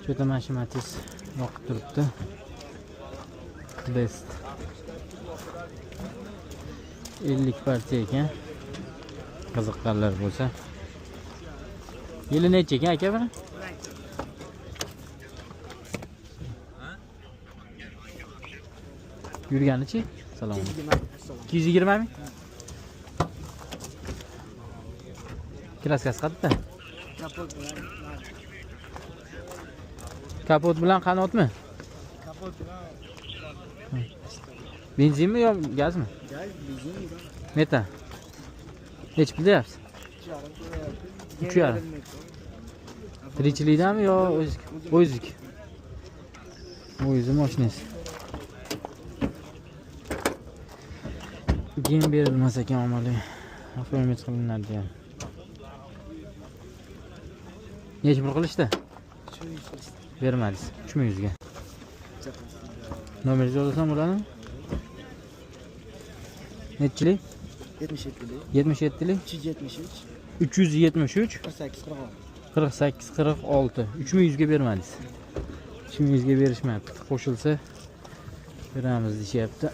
Toyota Matiz yoqib turibdi. Best 50 partiya ekan. Qiziqqanlar bo'lsa. Yili necha ekan aka buni? Yurganichi? Salom. 220 mi? Kraskasi qayerda? Kapot bilan qanotmi? Kapot bilan. Benzinmi yo gazmi? Gaz, benzin. Metan. Nech pul deyapsiz? 3,5. Tirikchilikdami yo o'ziki? O'zi mashinasi. Gen berilmas ekan amaliy. Avtomobil qilinadi ham. Necha pul qilishdi? Bermadingiz. 300 ga. Nomeringizni yozsam bo'ladimi? Nechilik? 77lik 373 48 46 300 ga bermadingiz. 300 ga berishmayapti. Qo'shilsa beramiz deyapti.